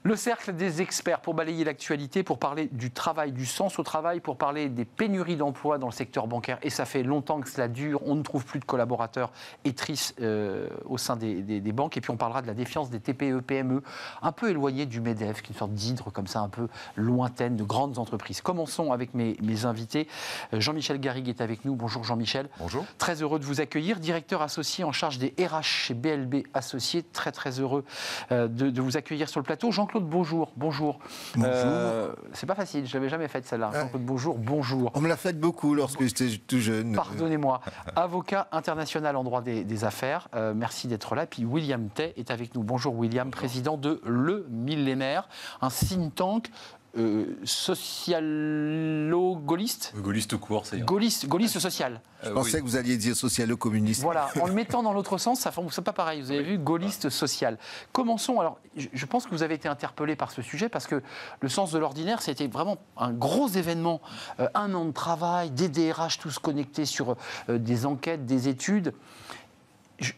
Le cercle des experts pour balayer l'actualité, pour parler du travail, du sens au travail, pour parler des pénuries d'emploi dans le secteur bancaire. Et ça fait longtemps que cela dure. On ne trouve plus de collaborateurs étrices au sein des banques. Et puis on parlera de la défiance des TPE, PME, un peu éloignées du MEDEF, qui est une sorte d'hydre comme ça, un peu lointaine de grandes entreprises. Commençons avec mes invités. Jean-Michel Garrigue est avec nous. Bonjour Jean-Michel. Bonjour. Très heureux de vous accueillir. Directeur associé en charge des RH chez BLB Associés. Très très heureux de vous accueillir sur le plateau. Jean-Claude Bonjour. Bonjour. C'est pas facile, je l'avais jamais faite celle-là. Jean-Claude Bonjour. Bonjour. On me l'a fait beaucoup lorsque j'étais tout jeune. Pardonnez-moi. Avocat international en droit des affaires. Merci d'être là. Puis William Tay est avec nous. Bonjour William, président de Le Millénaire, un think tank socialo-gaulliste. Gaulliste tout court, c'est Gaulliste social. Je pensais que vous alliez dire socialo-communiste. Voilà, en le mettant dans l'autre sens, ça ne fonctionne pas pareil. Vous avez vu, gaulliste social. Commençons. Alors, je pense que vous avez été interpellé par ce sujet parce que le sens de l'ordinaire, c'était vraiment un gros événement. Un an de travail, des DRH tous connectés sur des enquêtes, des études.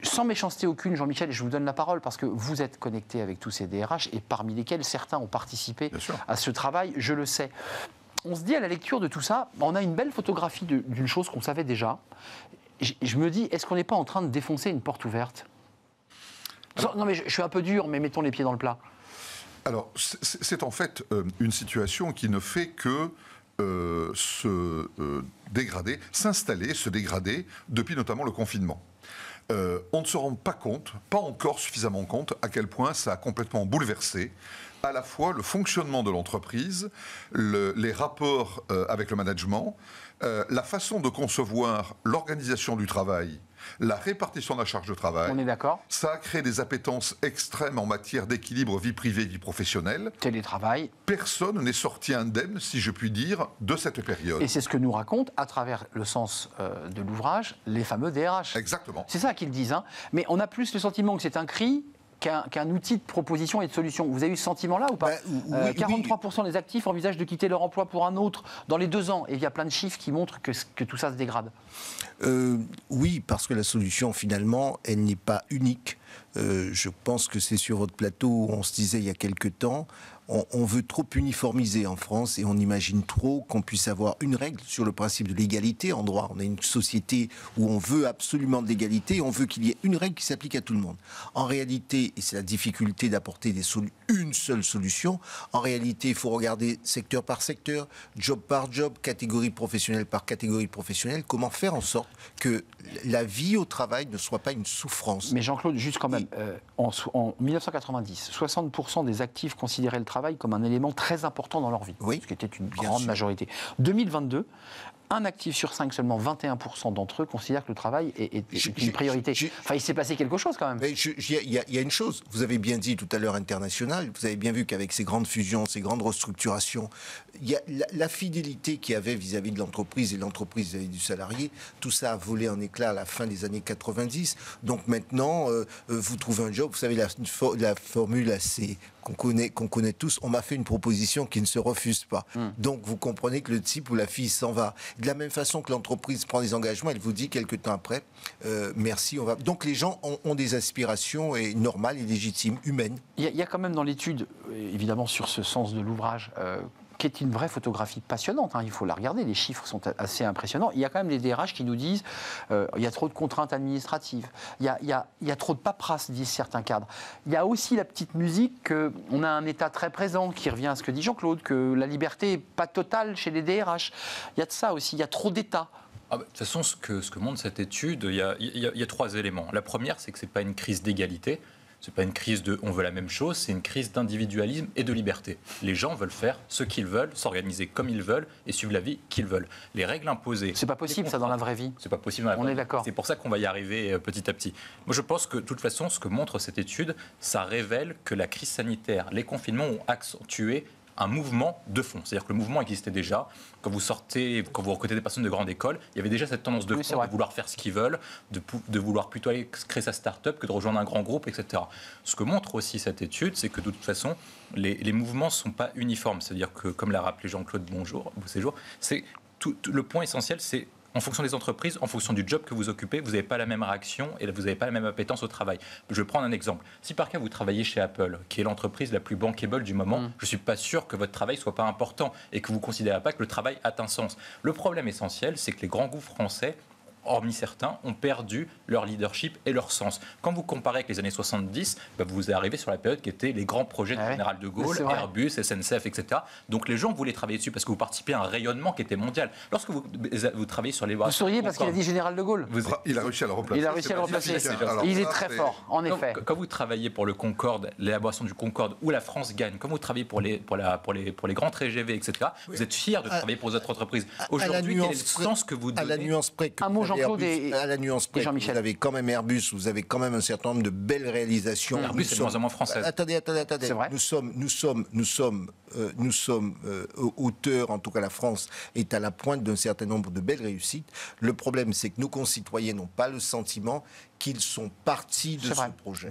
Sans méchanceté aucune, Jean-Michel, je vous donne la parole parce que vous êtes connecté avec tous ces DRH et parmi lesquels certains ont participé à ce travail, je le sais. On se dit à la lecture de tout ça, on a une belle photographie d'une chose qu'on savait déjà. Je me dis, est-ce qu'on n'est pas en train de défoncer une porte ouverte ? Non mais je suis un peu dur, mais mettons les pieds dans le plat. Alors, c'est en fait une situation qui ne fait que se dégrader, s'installer, se dégrader depuis notamment le confinement. On ne se rend pas compte, pas encore suffisamment compte, à quel point ça a complètement bouleversé à la fois le fonctionnement de l'entreprise, les rapports avec le management, la façon de concevoir l'organisation du travail, la répartition de la charge de travail. On est d'accord. Ça a créé des appétences extrêmes en matière d'équilibre vie privée, vie professionnelle. Télétravail. Personne n'est sorti indemne, si je puis dire, de cette période. Et c'est ce que nous racontent, à travers le sens de l'ouvrage, les fameux DRH. Exactement. C'est ça qu'ils disent. Hein. Mais on a plus le sentiment que c'est un cri qu'un outil de proposition et de solution. Vous avez eu ce sentiment-là ou pas? 43% des actifs envisagent de quitter leur emploi pour un autre dans les 2 ans. Et il y a plein de chiffres qui montrent que tout ça se dégrade. Oui, parce que la solution, finalement, elle n'est pas unique. Je pense que c'est sur votre plateau où on se disait il y a quelque temps, on veut trop uniformiser en France et on imagine trop qu'on puisse avoir une règle sur le principe de l'égalité en droit. On a une société où on veut absolument de l'égalité et on veut qu'il y ait une règle qui s'applique à tout le monde. En réalité, et c'est la difficulté d'apporter une seule solution, en réalité, il faut regarder secteur par secteur, job par job, catégorie professionnelle par catégorie professionnelle, comment faire en sorte que la vie au travail ne soit pas une souffrance. Mais Jean-Claude, juste quand même, en 1990, 60% des actifs considéraient le travail comme un élément très important dans leur vie, ce qui était une grande majorité. 2022, un actif sur 5, seulement 21% d'entre eux considèrent que le travail est une priorité. Enfin, il s'est passé quelque chose quand même. Il y a une chose, vous avez bien dit tout à l'heure international, vous avez bien vu qu'avec ces grandes fusions, ces grandes restructurations, il y a la fidélité qu'il y avait vis-à-vis de l'entreprise et l'entreprise vis-à-vis du salarié, tout ça a volé en éclats à la fin des années 90. Donc maintenant, vous trouvez un job, vous savez la formule assez qu'on connaît tous, on m'a fait une proposition qui ne se refuse pas. Donc vous comprenez que le type ou la fille s'en va. De la même façon que l'entreprise prend des engagements, elle vous dit quelques temps après, merci, on va... Donc les gens ont des aspirations normales et légitimes, humaines. Il y a quand même dans l'étude, évidemment sur ce sens de l'ouvrage, qui est une vraie photographie passionnante, il faut la regarder, les chiffres sont assez impressionnants. Il y a quand même les DRH qui nous disent il y a trop de contraintes administratives, il y a trop de paperasse, disent certains cadres. Il y a aussi la petite musique qu'on a un État très présent, qui revient à ce que dit Jean-Claude, que la liberté n'est pas totale chez les DRH. Il y a de ça aussi, il y a trop d'État. De toute façon, ce que montre cette étude, il y a 3 éléments. La première, c'est que ce n'est pas une crise d'égalité. Ce n'est pas une crise de « on veut la même chose », c'est une crise d'individualisme et de liberté. Les gens veulent faire ce qu'ils veulent, s'organiser comme ils veulent et suivre la vie qu'ils veulent. Les règles imposées... C'est pas possible ça dans la vraie vie. C'est pas possible dans la vraie vie. On est d'accord. C'est pour ça qu'on va y arriver petit à petit. Moi je pense que de toute façon, ce que montre cette étude, ça révèle que la crise sanitaire, les confinements ont accentué un mouvement de fond. C'est-à-dire que le mouvement existait déjà. Quand vous recrutez des personnes de grande école, il y avait déjà cette tendance de fond de vouloir faire ce qu'ils veulent, de vouloir plutôt aller créer sa start-up que de rejoindre un grand groupe, etc. Ce que montre aussi cette étude, c'est que de toute façon, les mouvements ne sont pas uniformes. C'est-à-dire que, comme l'a rappelé Jean-Claude Bonjour, c'est le point essentiel, c'est En fonction des entreprises, en fonction du job que vous occupez, vous n'avez pas la même réaction et vous n'avez pas la même appétence au travail. Je vais prendre un exemple. Si par cas vous travaillez chez Apple, qui est l'entreprise la plus bankable du moment, je ne suis pas sûr que votre travail soit pas important et que vous ne considérez pas que le travail a un sens. Le problème essentiel, c'est que les grands groupes français, hormis certains, ont perdu leur leadership et leur sens. Quand vous comparez avec les années 70, vous arrivez sur la période qui était les grands projets du général de Gaulle, Airbus, SNCF, etc. Donc les gens voulaient travailler dessus parce que vous participez à un rayonnement qui était mondial. Lorsque vous travaillez sur les... Vous souriez parce qu'il a dit général de Gaulle. Il a réussi à le remplacer. Il a réussi à le remplacer. Il est très fort, en effet. Quand vous travaillez pour le Concorde, l'élaboration du Concorde, où la France gagne, quand vous travaillez pour les grands TGV, etc., vous êtes fiers de travailler pour les autres entreprises. Aujourd'hui, quel est le sens que vous donnez? À la nuance près que un mot, Jean-Claude à la nuance près, vous avez quand même Airbus, vous avez quand même un certain nombre de belles réalisations. Airbus, c'est de moins en moins français. Attendez. C'est vrai. Nous sommes auteurs, en tout cas la France est à la pointe d'un certain nombre de belles réussites. Le problème, c'est que nos concitoyens n'ont pas le sentiment qu'ils sont partis de ce projet.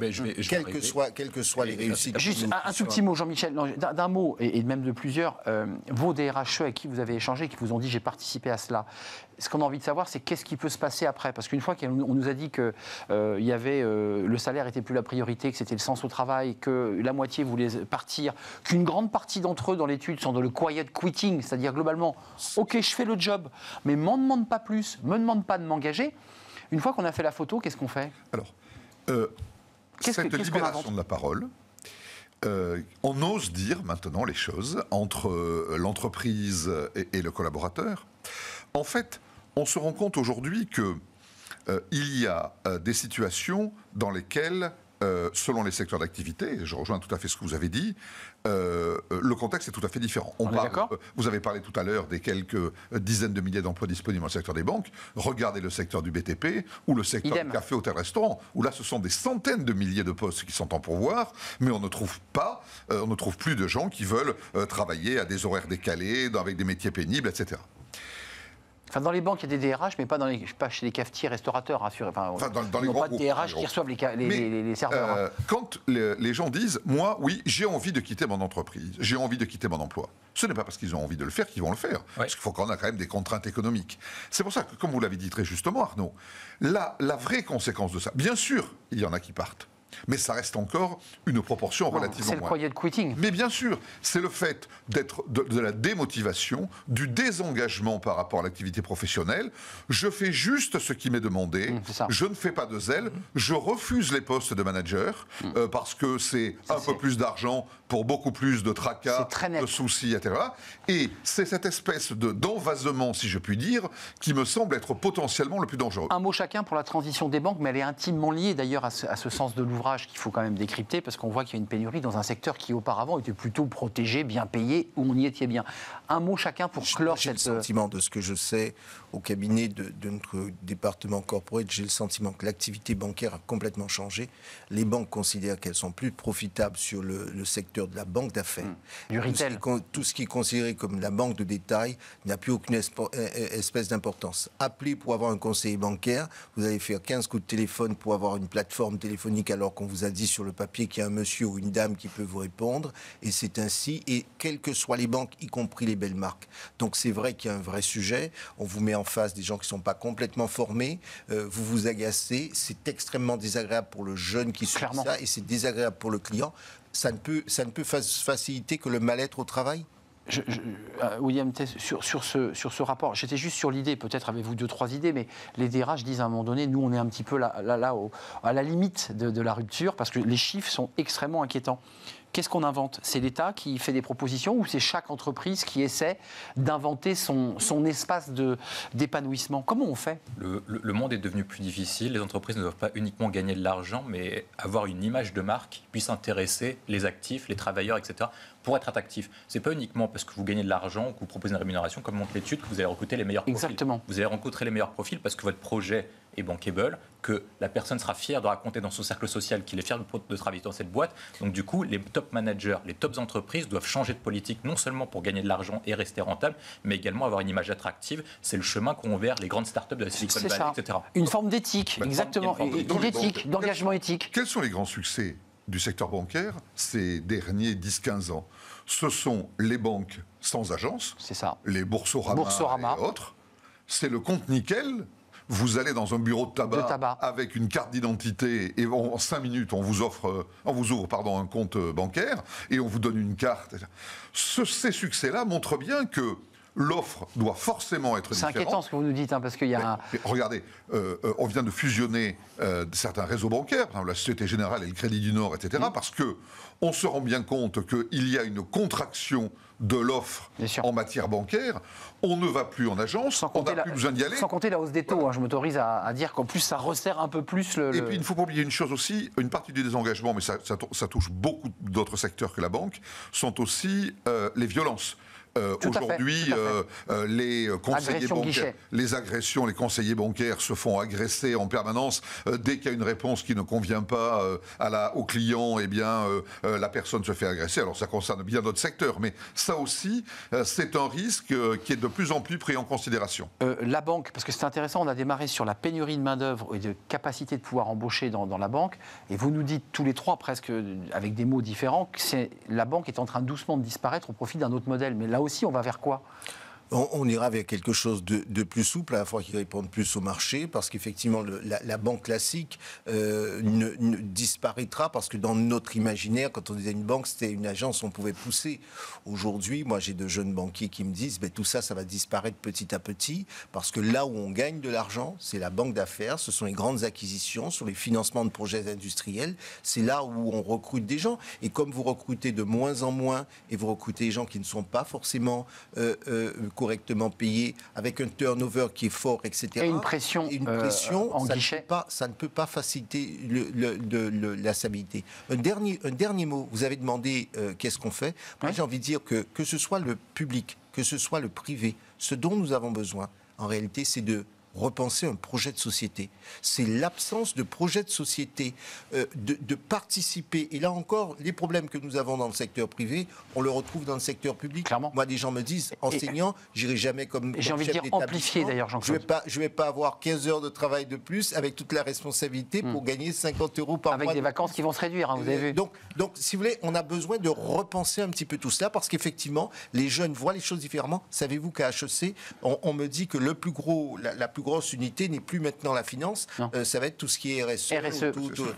Quelles que soient les réussites. Juste un tout petit mot, Jean-Michel, d'un mot, et même de plusieurs, vos DRHE avec qui vous avez échangé, qui vous ont dit j'ai participé à cela. Ce qu'on a envie de savoir, c'est qu'est-ce qui peut se passer après. Parce qu'une fois qu'on nous a dit que le salaire était plus la priorité, que c'était le sens au travail, que la moitié voulait partir, qu'une grande partie d'entre eux dans l'étude sont dans le quiet quitting, c'est-à-dire globalement, ok, je fais le job, mais m'en demande pas plus, me demande pas de m'engager. Une fois qu'on a fait la photo, qu'est-ce qu'on fait? Alors, cette libération de la parole, on ose dire maintenant les choses entre l'entreprise et le collaborateur. En fait, on se rend compte aujourd'hui qu'il y a des situations dans lesquelles, selon les secteurs d'activité, je rejoins tout à fait ce que vous avez dit, le contexte est tout à fait différent. Vous avez parlé tout à l'heure des quelques dizaines de milliers d'emplois disponibles dans le secteur des banques. Regardez le secteur du BTP ou le secteur du café, hôtel, restaurant, où là, ce sont des centaines de milliers de postes qui sont en pourvoir, mais on ne trouve plus de gens qui veulent travailler à des horaires décalés, avec des métiers pénibles, etc. Enfin, dans les banques, il y a des DRH, mais pas chez les cafetiers, restaurateurs, rassurez. Dans les grands pas de DRH qui reçoivent les serveurs. Quand les gens disent, moi, oui, j'ai envie de quitter mon entreprise, j'ai envie de quitter mon emploi, ce n'est pas parce qu'ils ont envie de le faire qu'ils vont le faire. Parce qu'il faut qu'on a quand même des contraintes économiques. C'est pour ça que, comme vous l'avez dit très justement, Arnaud, la vraie conséquence de ça, bien sûr, il y en a qui partent. Mais ça reste encore une proportion relativement moindre. C'est le quiet quitting. Mais bien sûr, c'est le fait de la démotivation, du désengagement par rapport à l'activité professionnelle. Je fais juste ce qui m'est demandé, je ne fais pas de zèle, je refuse les postes de manager parce que c'est un peu plus d'argent pour beaucoup plus de tracas, de soucis, etc. Et c'est cette espèce d'envasement, si je puis dire, qui me semble être potentiellement le plus dangereux. Un mot chacun pour la transition des banques, mais elle est intimement liée d'ailleurs à ce sens de l'ouvrage qu'il faut quand même décrypter, parce qu'on voit qu'il y a une pénurie dans un secteur qui auparavant était plutôt protégé, bien payé, où on y était bien. Un mot chacun pour clore cette... J'ai le sentiment de ce que je sais au cabinet de notre département corporate, j'ai le sentiment que l'activité bancaire a complètement changé. Les banques considèrent qu'elles sont plus profitables sur le secteur de la banque d'affaires. Du retail. Tout ce qui est considéré comme la banque de détail n'a plus aucune espèce d'importance. Appelez pour avoir un conseiller bancaire, vous allez faire 15 coups de téléphone pour avoir une plateforme téléphonique alors qu'on vous a dit sur le papier qu'il y a un monsieur ou une dame qui peut vous répondre, et c'est ainsi, et quelles que soient les banques, y compris les belles marques. Donc c'est vrai qu'il y a un vrai sujet, on vous met en face des gens qui ne sont pas complètement formés, vous vous agacez, c'est extrêmement désagréable pour le jeune qui suit ça, et c'est désagréable pour le client. Ça ne peut faciliter que le mal-être au travail ? William Thès, sur ce rapport, j'étais juste sur l'idée, peut-être avez-vous 2-3 idées, mais les DRH disent à un moment donné, nous on est un petit peu là à la limite de la rupture, parce que les chiffres sont extrêmement inquiétants. Qu'est-ce qu'on invente? C'est l'État qui fait des propositions ou c'est chaque entreprise qui essaie d'inventer son espace d'épanouissement? Comment on fait? Le monde est devenu plus difficile. Les entreprises ne doivent pas uniquement gagner de l'argent, mais avoir une image de marque qui puisse intéresser les actifs, les travailleurs, etc. pour être attractif. Ce n'est pas uniquement parce que vous gagnez de l'argent ou que vous proposez une rémunération, comme montre l'étude, que vous allez recruter les meilleurs profils. Exactement. Vous allez rencontrer les meilleurs profils parce que votre projet est bankable, que la personne sera fière de raconter dans son cercle social qu'il est fier de travailler dans cette boîte. Donc du coup, les top managers, les top entreprises doivent changer de politique, non seulement pour gagner de l'argent et rester rentable, mais également avoir une image attractive. C'est le chemin qu'ont ouvert les grandes startups de la Silicon Valley, etc. Une forme d'éthique, exactement. D'éthique, d'engagement éthique. Quels sont les grands succès du secteur bancaire ces derniers 10-15 ans? Ce sont les banques sans agence, c'est ça. les Boursorama et autres, c'est le compte nickel. Vous allez dans un bureau de tabac avec une carte d'identité et en 5 minutes, on vous ouvre un compte bancaire et on vous donne une carte. Ces succès-là montrent bien que l'offre doit forcément être différente. C'est inquiétant ce que vous nous dites, parce qu'il y a mais regardez, on vient de fusionner certains réseaux bancaires, par exemple la Société Générale et le Crédit du Nord, etc., parce qu'on se rend bien compte qu'il y a une contraction de l'offre en matière bancaire. On ne va plus en agence, on n'a plus besoin d'y aller. Sans compter la hausse des taux, voilà. Je m'autorise à dire qu'en plus ça resserre un peu plus Et puis il ne faut pas oublier une chose aussi, une partie du désengagement, mais ça touche beaucoup d'autres secteurs que la banque, sont aussi les violences. Aujourd'hui, les conseillers bancaires, les agressions, les conseillers bancaires se font agresser en permanence. Dès qu'il y a une réponse qui ne convient pas au client, eh bien, la personne se fait agresser. Alors ça concerne bien notre secteur, mais ça aussi, c'est un risque qui est de plus en plus pris en considération. La banque, parce que c'est intéressant, on a démarré sur la pénurie de main-d'œuvre et de capacité de pouvoir embaucher dans la banque, et vous nous dites tous les trois, presque avec des mots différents, que la banque est en train doucement de disparaître au profit d'un autre modèle. Mais là aussi, on va vers quoi ? On ira vers quelque chose de plus souple, à la fois qui réponde plus au marché, parce qu'effectivement, la banque classique ne disparaîtra, parce que dans notre imaginaire, quand on disait une banque, c'était une agence où on pouvait pousser. Aujourd'hui, moi, j'ai de jeunes banquiers qui me disent tout ça, ça va disparaître petit à petit, parce que là où on gagne de l'argent, c'est la banque d'affaires, ce sont les grandes acquisitions, sur les financements de projets industriels, c'est là où on recrute des gens. Et comme vous recrutez de moins en moins, et vous recrutez des gens qui ne sont pas forcément correctement payés, avec un turnover qui est fort, etc. Et une pression, en guichet. Ça ne peut pas faciliter la stabilité. Un dernier mot, vous avez demandé qu'est-ce qu'on fait. Moi, j'ai envie de dire que ce soit le public, que ce soit le privé, ce dont nous avons besoin, en réalité, c'est de repenser un projet de société. C'est l'absence de projet de société, de participer. Et là encore, les problèmes que nous avons dans le secteur privé, on le retrouve dans le secteur public. Clairement. Moi, des gens me disent, enseignant, j'irai jamais comme j'ai envie de dire amplifié d'ailleurs, Jean-Claude. Je vais pas avoir 15 heures de travail de plus avec toute la responsabilité pour gagner 50 € par mois. Avec des vacances qui vont se réduire, vous avez vu. Donc, si vous voulez, on a besoin de repenser un petit peu tout cela, parce qu'effectivement, les jeunes voient les choses différemment. Savez-vous qu'à HEC, on me dit que la plus grosse unité n'est plus maintenant la finance, ça va être tout ce qui est RSE.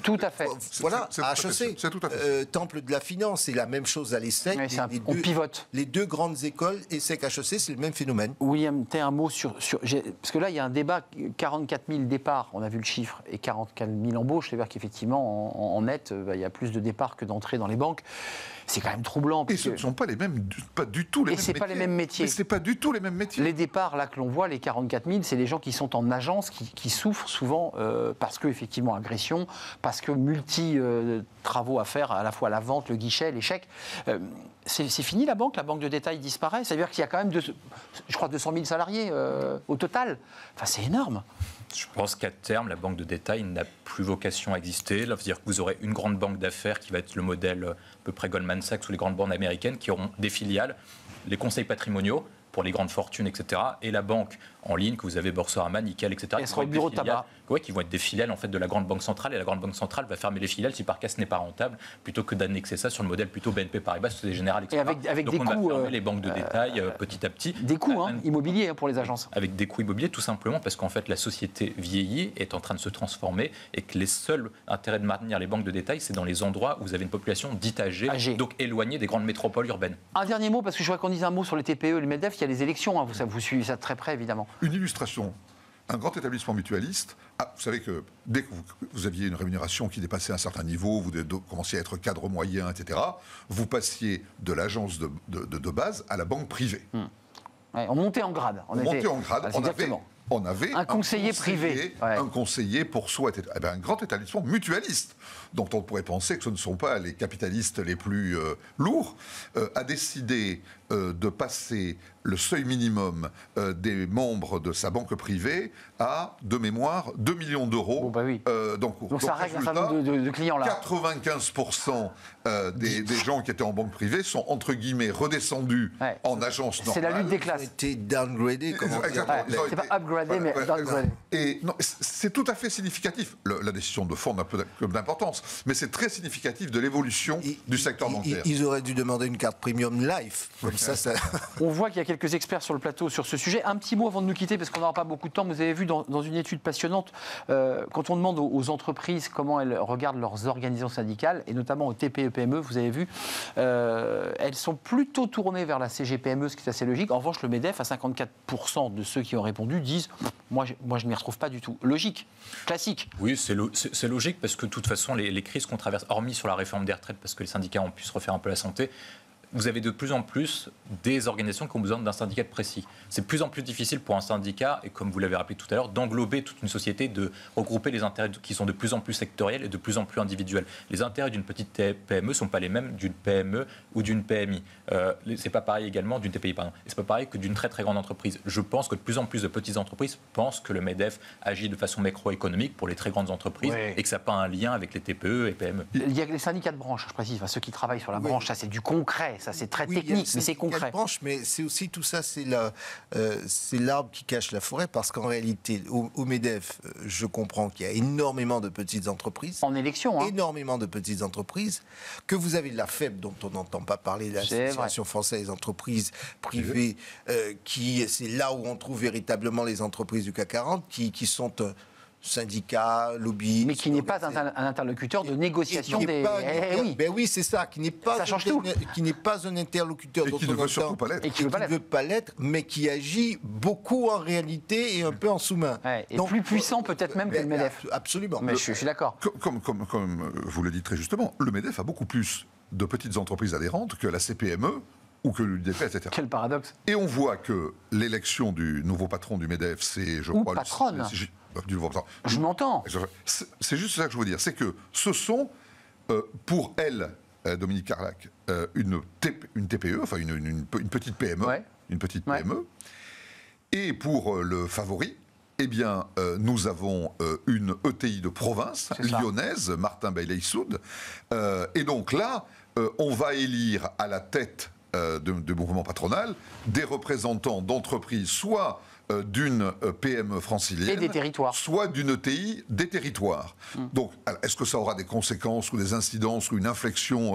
Tout à fait. Voilà, à HEC, temple de la finance, c'est la même chose à l'ESSEC. On pivote. Les deux grandes écoles, ESSEC, HEC, c'est le même phénomène. William, tu as un mot sur parce que là, il y a un débat, 44 000 départs, on a vu le chiffre, et 44 000 embauches, c'est-à-dire qu'effectivement, en net, il y a plus de départs que d'entrées dans les banques. C'est quand même troublant. Et ce ne sont pas du tout les mêmes métiers. Et ce n'est pas les mêmes métiers. Mais ce n'est pas du tout les mêmes métiers. Les départs, là, que l'on voit, les 44 000, c'est les gens qui sont en agence, qui souffrent souvent parce qu'effectivement, agression, parce que travaux à faire, à la fois la vente, le guichet, l'échec. C'est fini la banque de détail disparaît. C'est-à-dire qu'il y a quand même, je crois, 200 000 salariés au total. Enfin, c'est énorme. Je pense qu'à terme, la banque de détail n'a plus vocation à exister. Là, c'est-à-dire que vous aurez une grande banque d'affaires qui va être le modèle à peu près Goldman Sachs ou les grandes banques américaines qui auront des filiales, les conseils patrimoniaux pour les grandes fortunes, etc. Et la banque en ligne que vous avez, Boursorama, Nickel, etc. Et sera au bureau de tabac. Oui, qui vont être des filiales en fait, de la grande banque centrale. Et la grande banque centrale va fermer les filiales si par cas ce n'est pas rentable, plutôt que d'annexer ça sur le modèle plutôt BNP Paribas, Société Générale, etc. Et avec donc des on coûts, va fermer les banques de détail petit à petit. Des coûts immobiliers pour les agences. Avec des coûts immobiliers, tout simplement parce qu'en fait la société vieillit, est en train de se transformer et que les seuls intérêts de maintenir les banques de détail, c'est dans les endroits où vous avez une population dite âgée. Donc éloignée des grandes métropoles urbaines. Un dernier mot, parce que je voudrais qu'on dise un mot sur les TPE et les MEDEF. Il y a les élections, vous suivez ça de très près, évidemment. Une illustration. Un grand établissement mutualiste, vous savez que dès que vous aviez une rémunération qui dépassait un certain niveau, vous commenciez à être cadre moyen, etc., vous passiez de l'agence de base à la banque privée. Ouais, on montait en grade. On avait un conseiller privé. Un conseiller pour soi, un grand établissement mutualiste, dont on pourrait penser que ce ne sont pas les capitalistes les plus lourds, a décidé de passer le seuil minimum des membres de sa banque privée à, de mémoire, 2 millions d'euros. Donc ça règle un certain nombre de clients là. 95% des gens qui étaient en banque privée sont, entre guillemets, redescendus en agence normale. C'est la lutte des classes. Été downgradé, comment dire. C'est pas upgradé, mais downgradé. Et c'est tout à fait significatif. La décision de fond n'a peu d'importance, mais c'est très significatif de l'évolution du secteur bancaire. Ils auraient dû demander une carte premium life. ça... On voit qu'il y a quelques experts sur le plateau sur ce sujet. Un petit mot avant de nous quitter, parce qu'on n'aura pas beaucoup de temps. Vous avez vu dans une étude passionnante, quand on demande aux entreprises comment elles regardent leurs organisations syndicales, et notamment aux TPE-PME, vous avez vu, elles sont plutôt tournées vers la CGPME, ce qui est assez logique. En revanche, le MEDEF, à 54% de ceux qui ont répondu, disent « moi, je ne m'y retrouve pas du tout ». Logique, classique. Oui, c'est logique, parce que de toute façon, les crises qu'on traverse, hormis sur la réforme des retraites, parce que les syndicats ont pu se refaire un peu la santé, vous avez de plus en plus des organisations qui ont besoin d'un syndicat précis. C'est de plus en plus difficile pour un syndicat, et comme vous l'avez rappelé tout à l'heure, d'englober toute une société, de regrouper les intérêts qui sont de plus en plus sectoriels et de plus en plus individuels. Les intérêts d'une petite PME ne sont pas les mêmes d'une PME ou d'une PMI. C'est pas pareil également d'une TPI, pardon. Et c'est pas pareil que d'une très très grande entreprise. Je pense que de plus en plus de petites entreprises pensent que le MEDEF agit de façon macroéconomique pour les très grandes entreprises et que ça n'a pas un lien avec les TPE et PME. Il y a les syndicats de branche, je précise, ceux qui travaillent sur la branche, ça c'est du concret. Ça, c'est très technique, mais c'est concret. Branche, mais c'est aussi tout ça, c'est l'arbre qui cache la forêt, parce qu'en réalité, au MEDEF, je comprends qu'il y a énormément de petites entreprises. En élection, énormément de petites entreprises, que vous avez la FEP, dont on n'entend pas parler, l'Association française des entreprises privées, c'est là où on trouve véritablement les entreprises du CAC 40, qui sont... syndicats, lobbyistes... Mais qui n'est pas un interlocuteur de négociation des... Ben oui, c'est ça, qui n'est pas, un interlocuteur et qui ne veut surtout pas l'être. Et qui ne veut pas l'être, mais qui agit beaucoup en réalité et un peu en sous-main. Et donc, plus puissant peut-être même que le MEDEF. Absolument. Mais je suis d'accord. Comme vous le dites très justement, le MEDEF a beaucoup plus de petites entreprises adhérentes que la CPME ou que l'UDP, etc. Quel paradoxe. Et on voit que l'élection du nouveau patron du MEDEF, c'est, je crois... patronne. Je m'entends. C'est juste ça que je veux dire. C'est que ce sont, pour elle, Dominique Carlac, une TPE, enfin une petite PME, une petite PME. Et pour le favori, eh bien, nous avons une ETI de province, lyonnaise, Martin Bailey-Soud. Et donc là, on va élire à la tête du mouvement patronal des représentants d'entreprises, soit d'une PME francilienne, et des territoires, soit d'une ETI des territoires. Donc, est-ce que ça aura des conséquences ou des incidences ou une inflexion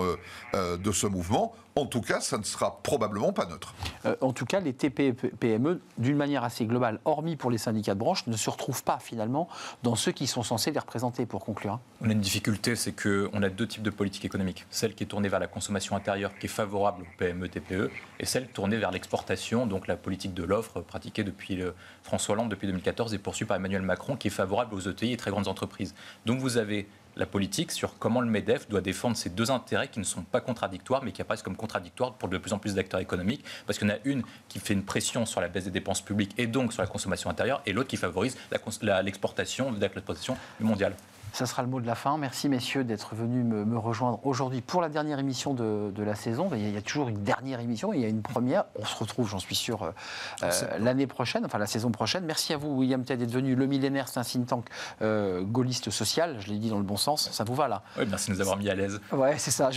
de ce mouvement ? En tout cas, ça ne sera probablement pas neutre. En tout cas, les TPE-PME, d'une manière assez globale, hormis pour les syndicats de branche, ne se retrouvent pas finalement dans ceux qui sont censés les représenter, pour conclure. On a une difficulté, c'est qu'on a deux types de politique économique. Celle qui est tournée vers la consommation intérieure, qui est favorable aux PME, TPE, et celle tournée vers l'exportation, donc la politique de l'offre pratiquée depuis François Hollande depuis 2014 et poursuivie par Emmanuel Macron, qui est favorable aux ETI et très grandes entreprises. Donc vous avez la politique sur comment le MEDEF doit défendre ces deux intérêts qui ne sont pas contradictoires, mais qui apparaissent comme contradictoires pour de plus en plus d'acteurs économiques, parce qu'il y en a une qui fait une pression sur la baisse des dépenses publiques et donc sur la consommation intérieure, et l'autre qui favorise l'exportation mondiale. Ça sera le mot de la fin. Merci messieurs d'être venus me rejoindre aujourd'hui pour la dernière émission de la saison. Il y a toujours une dernière émission, il y a une première. On se retrouve, j'en suis sûr, l'année prochaine, enfin la saison prochaine. Merci à vous, William They, d'être venu. Le Millénaire, c'est un think tank gaulliste social, je l'ai dit dans le bon sens. Ça vous va là ? Oui, merci de nous avoir mis à l'aise. Ouais, c'est ça.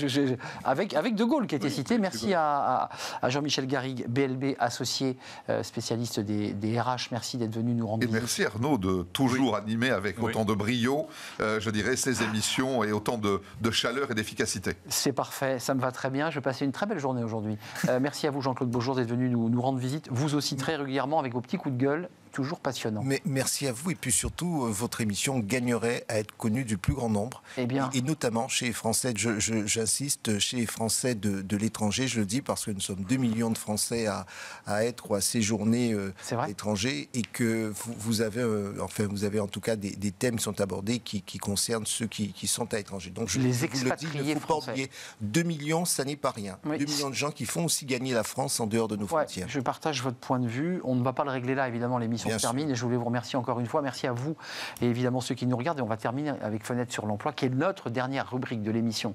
Avec De Gaulle qui a été cité. Merci à Jean-Michel Garrigue, BLB associé, spécialiste des RH. Merci d'être venu nous rendre visite. Et merci Arnaud de toujours animer avec autant de brio, je dirais, ces émissions et autant de chaleur et d'efficacité. C'est parfait, ça me va très bien. Je vais passer une très belle journée aujourd'hui. Merci à vous, Jean-Claude Beaujour, d'être venu nous rendre visite. Vous aussi, très régulièrement, avec vos petits coups de gueule. Toujours passionnant. Mais merci à vous, et puis surtout, votre émission gagnerait à être connue du plus grand nombre. Eh bien. Et notamment chez les Français, j'insiste, chez les Français de l'étranger, je le dis parce que nous sommes 2 millions de Français à être ou à séjourner à l'étranger, et que vous avez en tout cas des thèmes qui sont abordés qui concernent ceux qui sont à l'étranger. Donc les expatriés il ne faut pas oublier, 2 millions, ça n'est pas rien. Oui. 2 millions de gens qui font aussi gagner la France en dehors de nos frontières. Je partage votre point de vue. On ne va pas le régler là, évidemment, l'émission se termine, et je voulais vous remercier encore une fois. Merci à vous et évidemment ceux qui nous regardent. Et on va terminer avec Fenêtre sur l'emploi, qui est notre dernière rubrique de l'émission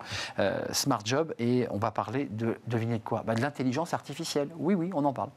Smart Job, et on va parler de, devinez de quoi ? De l'intelligence artificielle. Oui, on en parle.